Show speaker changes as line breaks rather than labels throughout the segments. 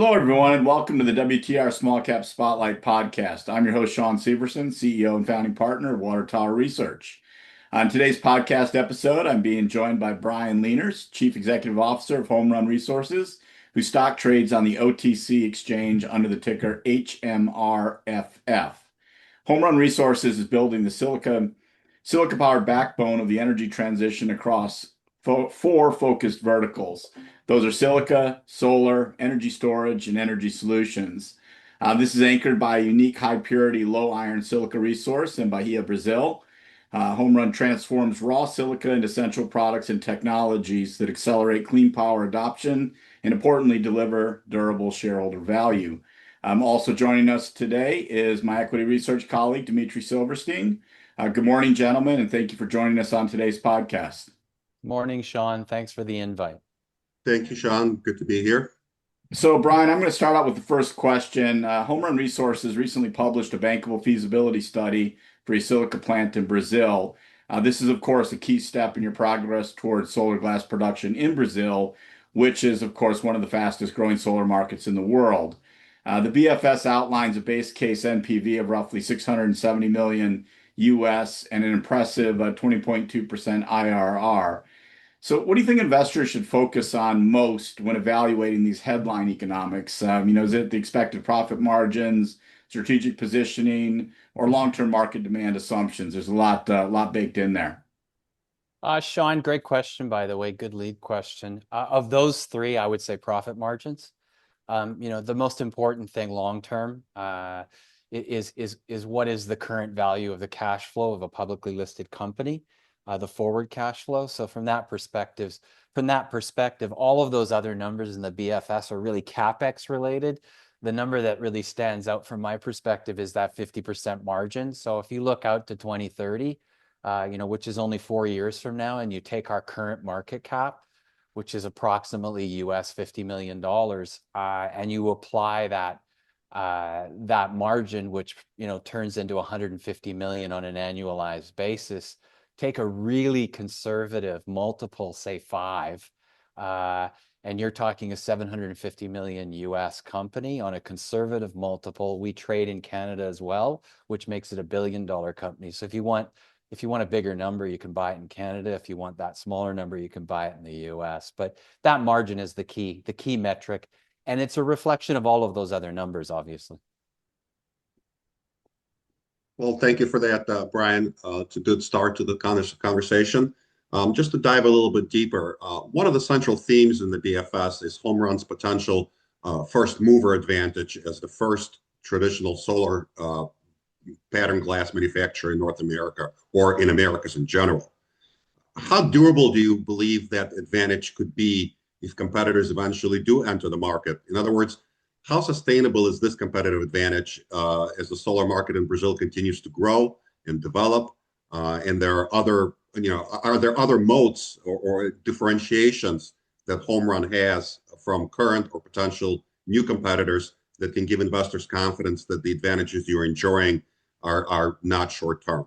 Hello, everyone, and welcome to the WTR Small Cap Spotlight podcast. I'm your host, Sean Severson, CEO and founding partner of Water Tower Research. On today's podcast episode, I'm being joined by Brian Leaners, Chief Executive Officer of Homerun Resources, whose stock trades on the OTC exchange under the ticker HMRFF. Homerun Resources is building the silica-powered backbone of the energy transition across four focused verticals. Those are silica, solar, energy storage, and energy solutions. This is anchored by a unique high purity, low iron silica resource in Bahia, Brazil. Homerun transforms raw silica into essential products and technologies that accelerate clean power adoption and importantly deliver durable shareholder value. Also joining us today is my equity research colleague, Dimitri Silverstein. Good morning, gentlemen, and thank you for joining us on today's podcast.
Morning, Sean. Thanks for the invite.
Thank you, Sean. Good to be here.
So, Brian, I'm going to start out with the first question. Homerun Resources recently published a bankable feasibility study for a silica plant in Brazil. This is, of course, a key step in your progress towards solar glass production in Brazil, which is, of course, one of the fastest growing solar markets in the world. The BFS outlines a base case NPV of roughly 670 million US and an impressive 20.2% IRR. So, what do you think investors should focus on most when evaluating these headline economics? Is it the expected profit margins, strategic positioning, or long-term market demand assumptions? There's a lot baked in there.
Sean, great question, by the way. Good lead question. Of those three, I would say profit margins. The most important thing long term is what is the current value of the cash flow of a publicly listed company, the forward cash flow. So from that perspective, all of those other numbers in the BFS are really CapEx related. The number that really stands out from my perspective is that 50% margin. So if you look out to 2030, which is only 4 years from now, and you take our current market cap, which is approximately US $50 million, and you apply that margin, which turns into 150 million on an annualized basis. Take a really conservative multiple, say 5, and you're talking a 750 million US company on a conservative multiple. We trade in Canada as well, which makes it a $1 billion company. So if you want a bigger number, you can buy it in Canada. If you want that smaller number, you can buy it in the US. But that margin is the key metric. And it's a reflection of all of those other numbers, obviously.
Well, thank you for that, Brian. It's a good start to the conversation. Just to dive a little bit deeper, one of the central themes in the BFS is Homerun's potential first mover advantage as the first traditional solar pattern glass manufacturer in North America, or in Americas in general. How durable do you believe that advantage could be if competitors eventually do enter the market? In other words, how sustainable is this competitive advantage as the solar market in Brazil continues to grow and develop? And there are there other moats or differentiations that Homerun has from current or potential new competitors that can give investors confidence that the advantages you're enjoying are not short term?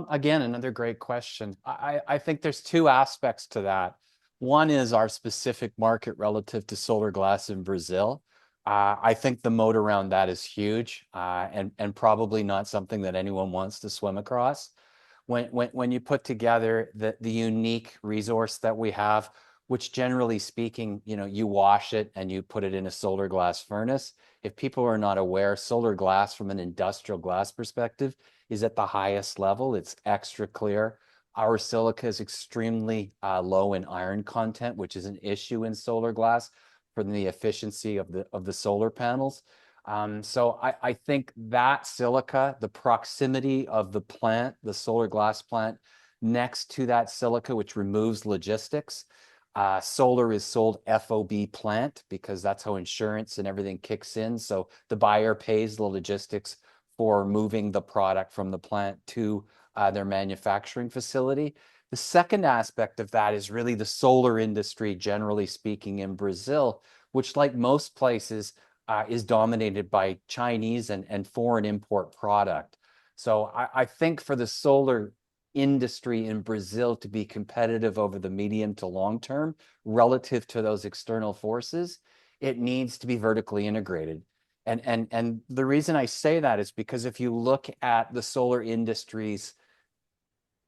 Again, another great question. I think there's two aspects to that. One is our specific market relative to solar glass in Brazil. I think the moat around that is huge, and probably not something that anyone wants to swim across. When you put together the unique resource that we have, which generally speaking, you wash it and you put it in a solar glass furnace. If people are not aware, solar glass from an industrial glass perspective is at the highest level. It's extra clear. Our silica is extremely low in iron content, which is an issue in solar glass for the efficiency of the solar panels. So I think that silica, the proximity of the plant, the solar glass plant, next to that silica, which removes logistics. Solar is sold FOB plant because that's how insurance and everything kicks in. So the buyer pays the logistics for moving the product from the plant to their manufacturing facility. The second aspect of that is really the solar industry, generally speaking, in Brazil, which, like most places, is dominated by Chinese and foreign import product. So I think for the solar industry in Brazil to be competitive over the medium to long term relative to those external forces, it needs to be vertically integrated. And the reason I say that is because if you look at the solar industries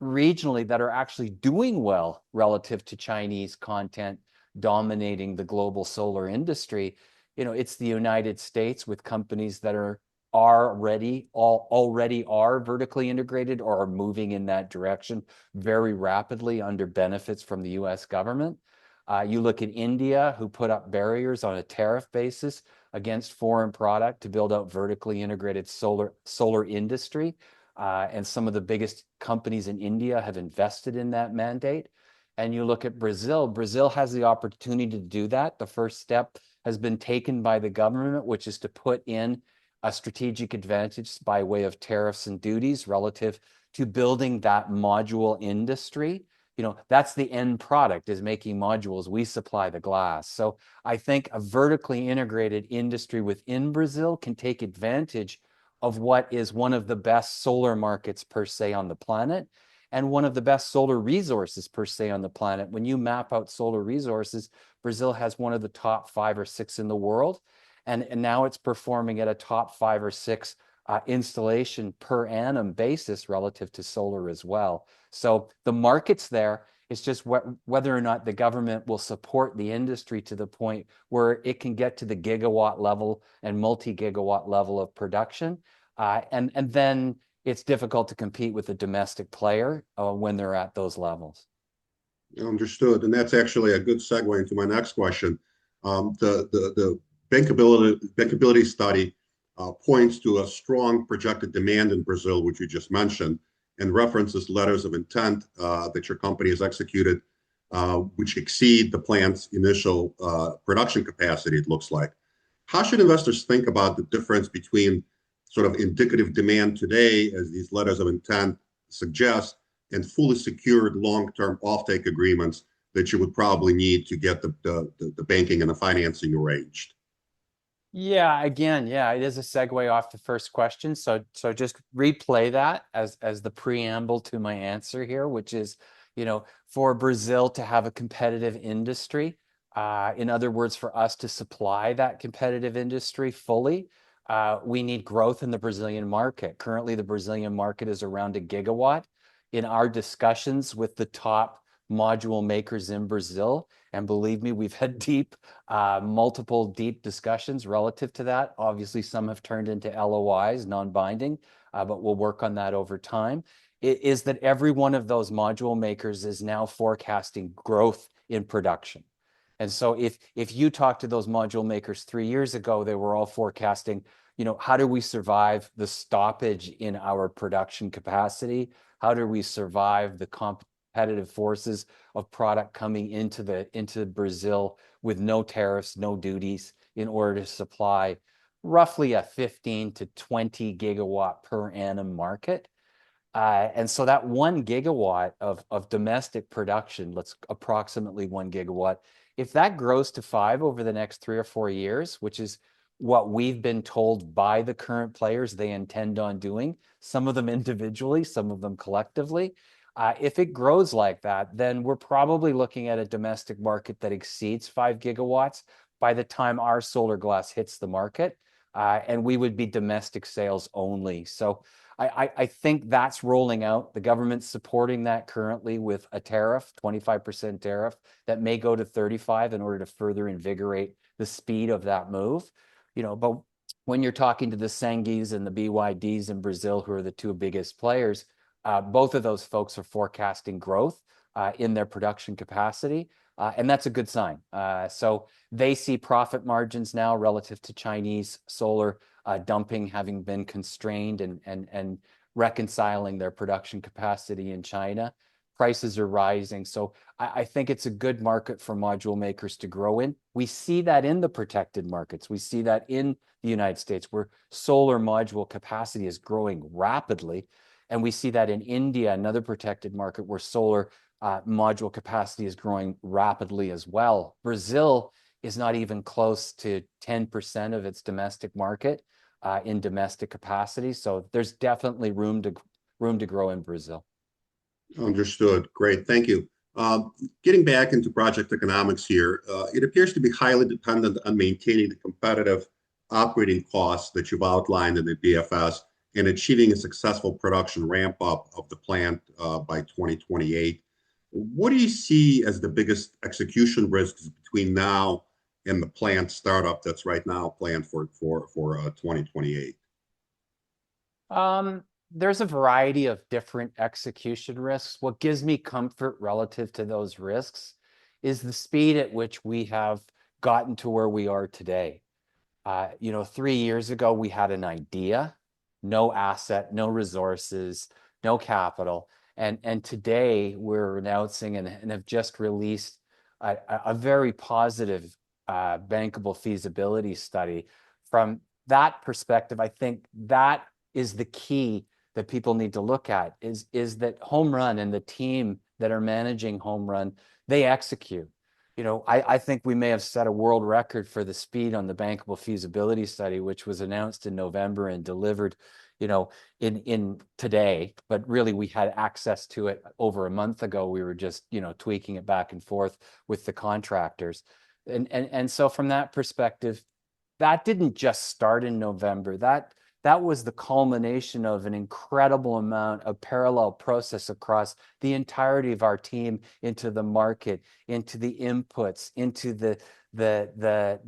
regionally that are actually doing well relative to Chinese content dominating the global solar industry, it's the United States with companies that are already are vertically integrated or are moving in that direction very rapidly under benefits from the US government. You look at India, who put up barriers on a tariff basis against foreign product to build out vertically integrated solar industry. And some of the biggest companies in India have invested in that mandate. And you look at Brazil, Brazil has the opportunity to do that. The first step has been taken by the government, which is to put in a strategic advantage by way of tariffs and duties relative to building that module industry. That's the end product, is making modules. We supply the glass. So I think a vertically integrated industry within Brazil can take advantage of what is one of the best solar markets per se on the planet, and one of the best solar resources per se on the planet. When you map out solar resources, Brazil has one of the top 5 or 6 in the world, and now it's performing at a top 5 or 6 installation per annum basis relative to solar as well. So the market's there. It's just whether or not the government will support the industry to the point where it can get to the gigawatt level and multi-gigawatt level of production. And then it's difficult to compete with a domestic player when they're at those levels.
Understood. And that's actually a good segue into my next question. The bankability study points to a strong projected demand in Brazil, which you just mentioned, and references letters of intent that your company has executed, which exceed the plant's initial production capacity, it looks like. How should investors think about the difference between sort of indicative demand today, as these letters of intent suggest, and fully secured long-term offtake agreements that you would probably need to get the banking and the financing arranged?
Yeah, again, it is a segue off the first question. So just replay that as the preamble to my answer here, which is, for Brazil to have a competitive industry, in other words, for us to supply that competitive industry fully, we need growth in the Brazilian market. Currently, the Brazilian market is around 1 gigawatt. In our discussions with the top module makers in Brazil, and believe me, we've had multiple deep discussions relative to that. Obviously, some have turned into LOIs, non-binding, but we'll work on that over time. It is that every one of those module makers is now forecasting growth in production. And so if you talk to those module makers 3 years ago, they were all forecasting, how do we survive the stoppage in our production capacity? How do we survive the competitive forces of product coming into Brazil with no tariffs, no duties, in order to supply roughly a 15 to 20 gigawatt per annum market? And so that 1 gigawatt of domestic production, let's approximately 1 gigawatt, if that grows to 5 over the next 3 or 4 years, which is what we've been told by the current players they intend on doing, some of them individually, some of them collectively, if it grows like that, then we're probably looking at a domestic market that exceeds 5 gigawatts by the time our solar glass hits the market, and we would be domestic sales only. So I think that's rolling out. The government's supporting that currently with a tariff, 25% tariff, that may go to 35 in order to further invigorate the speed of that move. But when you're talking to the Senguis and the BYDs in Brazil, who are the 2 biggest players, both of those folks are forecasting growth in their production capacity, and that's a good sign. So they see profit margins now relative to Chinese solar dumping having been constrained and reconciling their production capacity in China. Prices are rising. So I think it's a good market for module makers to grow in. We see that in the protected markets. We see that in the United States, where solar module capacity is growing rapidly. And we see that in India, another protected market, where solar module capacity is growing rapidly as well. Brazil is not even close to 10% of its domestic market in domestic capacity. So there's definitely room to grow in Brazil.
Understood. Great. Thank you. Getting back into project economics here, it appears to be highly dependent on maintaining the competitive operating costs that you've outlined in the BFS and achieving a successful production ramp up of the plant by 2028. What do you see as the biggest execution risks between now and the plant startup that's right now planned for 2028?
There's a variety of different execution risks. What gives me comfort relative to those risks is the speed at which we have gotten to where we are today. 3 years ago, we had an idea, no asset, no resources, no capital. And today we're announcing and have just released a very positive bankable feasibility study. From that perspective, I think that is the key that people need to look at is that Homerun and the team that are managing Homerun, they execute. I think we may have set a world record for the speed on the bankable feasibility study, which was announced in November and delivered, in today. But really, we had access to it over a month ago. We were just, tweaking it back and forth with the contractors. And so from that perspective, that didn't just start in November. That was the culmination of an incredible amount of parallel process across the entirety of our team into the market, into the inputs, into the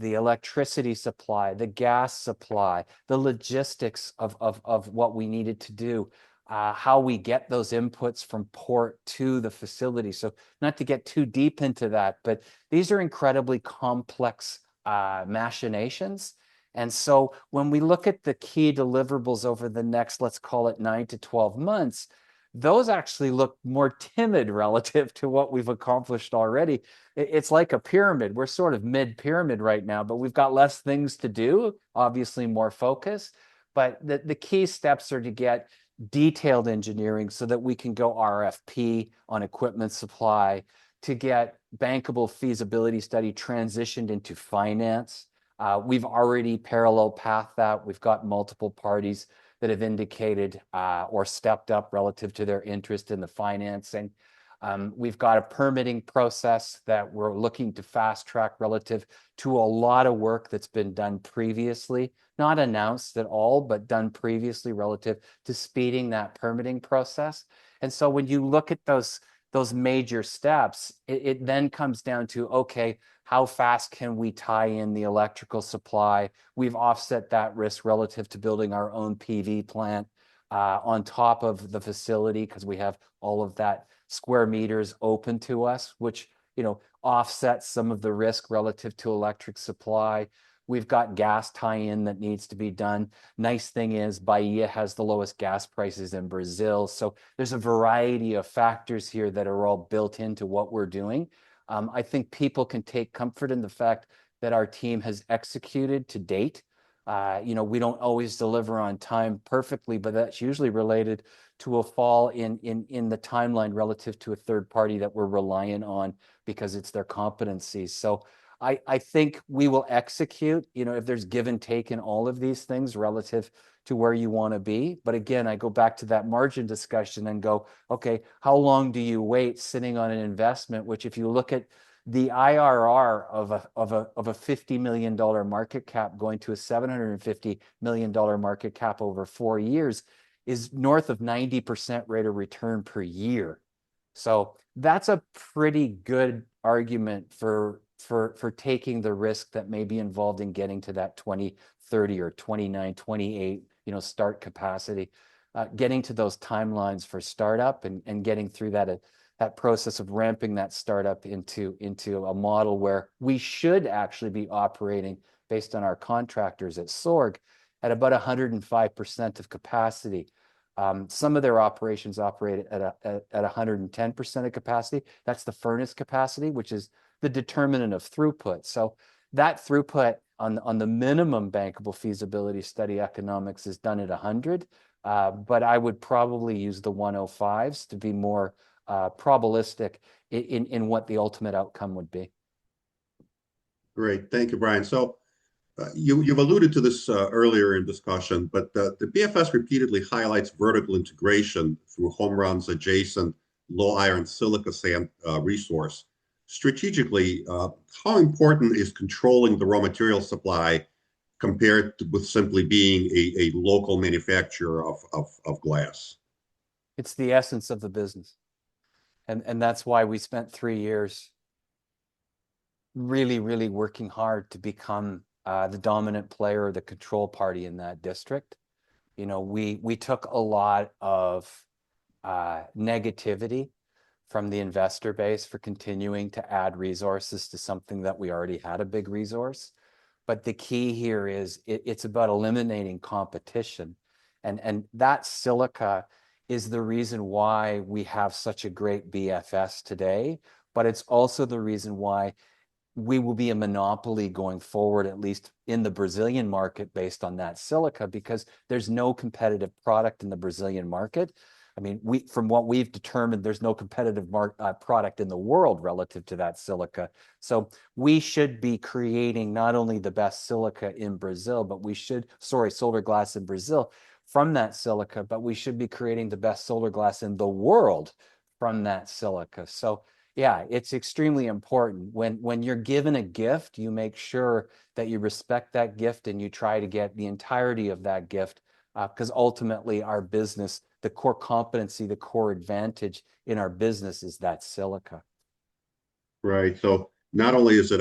electricity supply, the gas supply, the logistics of what we needed to do, how we get those inputs from port to the facility. So not to get too deep into that, but these are incredibly complex machinations. And so when we look at the key deliverables over the next, let's call it 9 to 12 months, those actually look more timid relative to what we've accomplished already. It's like a pyramid. We're sort of mid-pyramid right now, but we've got less things to do, obviously more focus. But the key steps are to get detailed engineering so that we can go RFP on equipment supply, to get bankable feasibility study transitioned into finance. We've already parallel path that. We've got multiple parties that have indicated or stepped up relative to their interest in the financing. We've got a permitting process that we're looking to fast track relative to a lot of work that's been done previously, not announced at all, but done previously relative to speeding that permitting process. And so when you look at those major steps, it then comes down to, okay, how fast can we tie in the electrical supply? We've offset that risk relative to building our own PV plant on top of the facility, because we have all of that square meters open to us, which offsets some of the risk relative to electric supply. We've got gas tie-in that needs to be done. Nice thing is Bahia has the lowest gas prices in Brazil. So there's a variety of factors here that are all built into what we're doing. I think people can take comfort in the fact that our team has executed to date. We don't always deliver on time perfectly, but that's usually related to a fall in the timeline relative to a third party that we're reliant on because it's their competencies. So I think we will execute, if there's give and take in all of these things relative to where you want to be. But again, I go back to that margin discussion and go, okay, how long do you wait sitting on an investment, which if you look at the IRR of a $50 million market cap going to a $750 million market cap over 4 years is north of 90% rate of return per year. So that's a pretty good argument for taking the risk that may be involved in getting to that 2030 or 29, 28, start capacity, getting to those timelines for startup and getting through that process of ramping that startup into a model where we should actually be operating based on our contractors at Sorg at about 105% of capacity. Some of their operations operate at 110% of capacity. That's the furnace capacity, which is the determinant of throughput. So that throughput on the minimum bankable feasibility study economics is done at 100, but I would probably use the 105s to be more probabilistic in what the ultimate outcome would be.
Great, thank you, Brian. So you've alluded to this earlier in discussion, but the BFS repeatedly highlights vertical integration through Homerun's adjacent low iron silica sand resource. Strategically, how important is controlling the raw material supply compared to, with simply being a local manufacturer of glass?
It's the essence of the business. And that's why we spent 3 years really, really working hard to become the dominant player, the control party in that district. You know, we took a lot of negativity from the investor base for continuing to add resources to something that we already had a big resource. But the key here is it's about eliminating competition. And that silica is the reason why we have such a great BFS today, but it's also the reason why we will be a monopoly going forward, at least in the Brazilian market, based on that silica, because there's no competitive product in the Brazilian market. I mean, from what we've determined, there's no competitive product in the world relative to that silica. So we should be creating not only the best silica in Brazil, but solar glass in Brazil from that silica, but we should be creating the best solar glass in the world from that silica. So yeah, it's extremely important. When you're given a gift, you make sure that you respect that gift and you try to get the entirety of that gift, because ultimately our business, the core competency, the core advantage in our business is that silica.
Right. So not only is it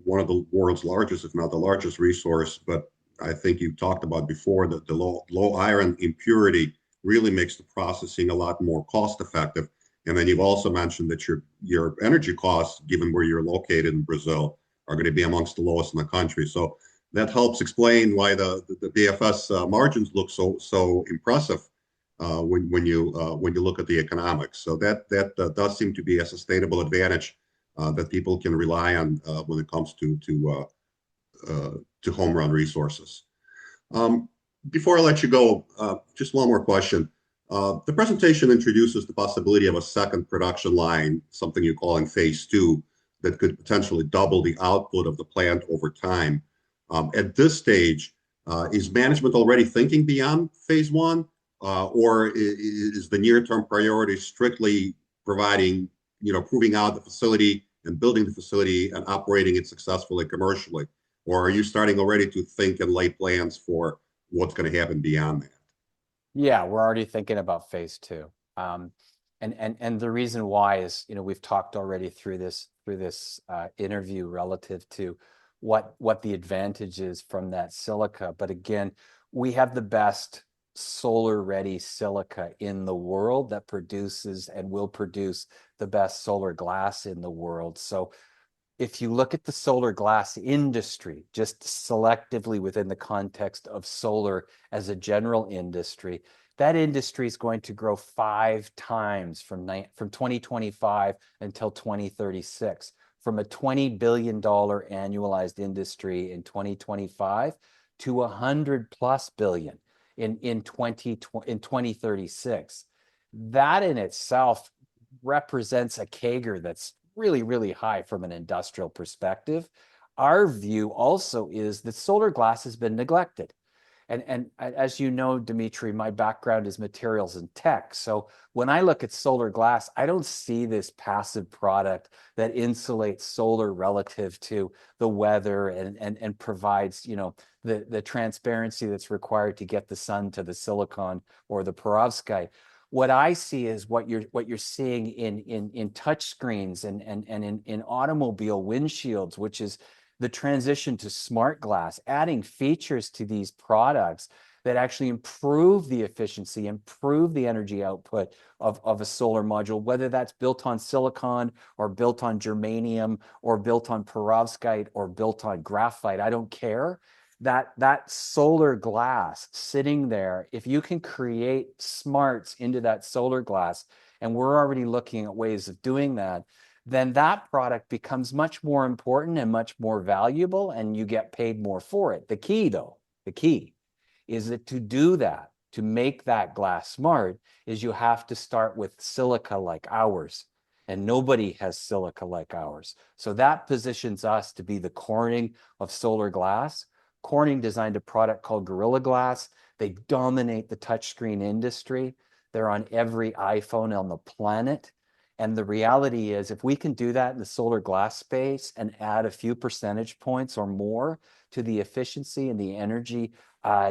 one of the world's largest, if not the largest resource, but I think you talked about before that the low iron impurity really makes the processing a lot more cost effective. And then you've also mentioned that your energy costs, given where you're located in Brazil, are going to be amongst the lowest in the country. So that helps explain why the BFS margins look so impressive when you look at the economics. So that does seem to be a sustainable advantage that people can rely on when it comes to Homerun Resources. Before I let you go, just one more question. The presentation introduces the possibility of a second production line, something you're calling phase 2, that could potentially double the output of the plant over time. At this stage, is management already thinking beyond phase 1, or is the near-term priority strictly providing, proving out the facility and building the facility and operating it successfully commercially? Or are you starting already to think and lay plans for what's going to happen beyond that?
Yeah, we're already thinking about phase 2. And the reason why is, we've talked already through this interview relative to what the advantage is from that silica. But again, we have the best solar ready silica in the world that produces and will produce the best solar glass in the world. So if you look at the solar glass industry, just selectively within the context of solar as a general industry, that industry is going to grow 5 times from 2025 until 2036, from a $20 billion annualized industry in 2025 to 100+ billion in 2036. That in itself represents a CAGR that's really, really high from an industrial perspective. Our view also is that solar glass has been neglected. And as you know, Dimitri, my background is materials and tech. So when I look at solar glass, I don't see this passive product that insulates solar relative to the weather and provides, the transparency that's required to get the sun to the silicon or the perovskite. What I see is what you're seeing in touch screens and in automobile windshields, which is the transition to smart glass, adding features to these products that actually improve the efficiency, improve the energy output of a solar module, whether that's built on silicon or built on germanium or built on perovskite or built on graphite. I don't care. That solar glass sitting there, if you can create smarts into that solar glass, and we're already looking at ways of doing that, then that product becomes much more important and much more valuable, and you get paid more for it. The key is that to do that, to make that glass smart, is you have to start with silica like ours, and nobody has silica like ours. So that positions us to be the Corning of solar glass. Corning designed a product called Gorilla Glass. They dominate the touchscreen industry. They're on every iPhone on the planet. And the reality is, if we can do that in the solar glass space and add a few percentage points or more to the efficiency and the energy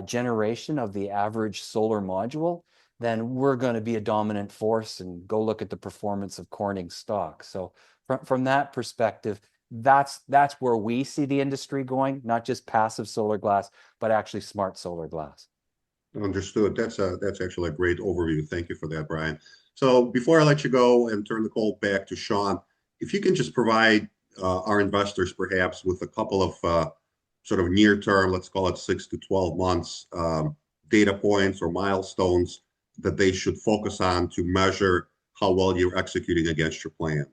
generation of the average solar module, then we're going to be a dominant force. And go look at the performance of Corning stock. So from that perspective, that's where we see the industry going, not just passive solar glass, but actually smart solar glass.
Understood. That's actually a great overview. Thank you for that, Brian. So before I let you go and turn the call back to Sean, if you can just provide our investors perhaps with a couple of sort of near term, let's call it 6 to 12 months data points or milestones that they should focus on to measure how well you're executing against your plan.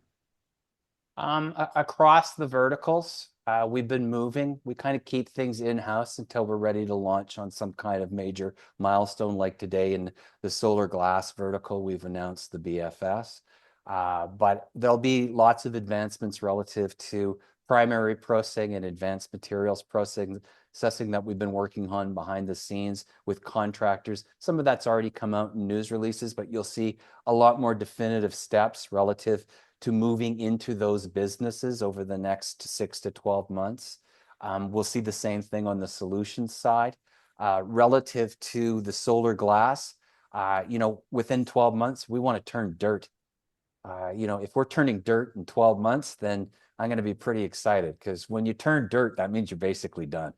Across the verticals, we've been moving. We kind of keep things in-house until we're ready to launch on some kind of major milestone, like today in the solar glass vertical, we've announced the BFS. But there'll be lots of advancements relative to primary processing and advanced materials processing that we've been working on behind the scenes with contractors. Some of that's already come out in news releases, but you'll see a lot more definitive steps relative to moving into those businesses over the next 6 to 12 months. We'll see the same thing on the solutions side. Relative to the solar glass, within 12 months, we want to turn dirt. If we're turning dirt in 12 months, then I'm going to be pretty excited, because when you turn dirt, that means you're basically done.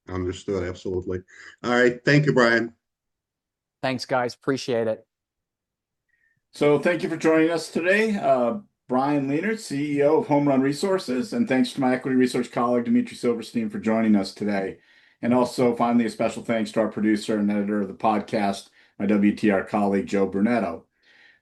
Understood. Absolutely. All right. Thank you, Brian.
Thanks, guys. Appreciate it.
So thank you for joining us today. Brian Leonard, CEO of Homerun Resources, and thanks to my equity research colleague, Dimitri Silverstein, for joining us today. And also, finally, a special thanks to our producer and editor of the podcast, my WTR colleague, Joe Brunetto.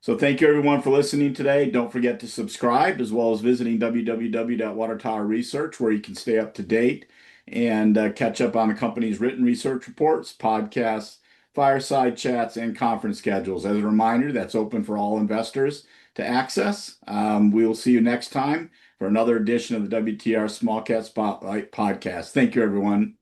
So thank you, everyone, for listening today. Don't forget to subscribe, as well as visiting www.watertowerresearch, where you can stay up to date and catch up on the company's written research reports, podcasts, fireside chats, and conference schedules. As a reminder, that's open for all investors to access. We will see you next time for another edition of the WTR Small Cap Spotlight podcast. Thank you, everyone.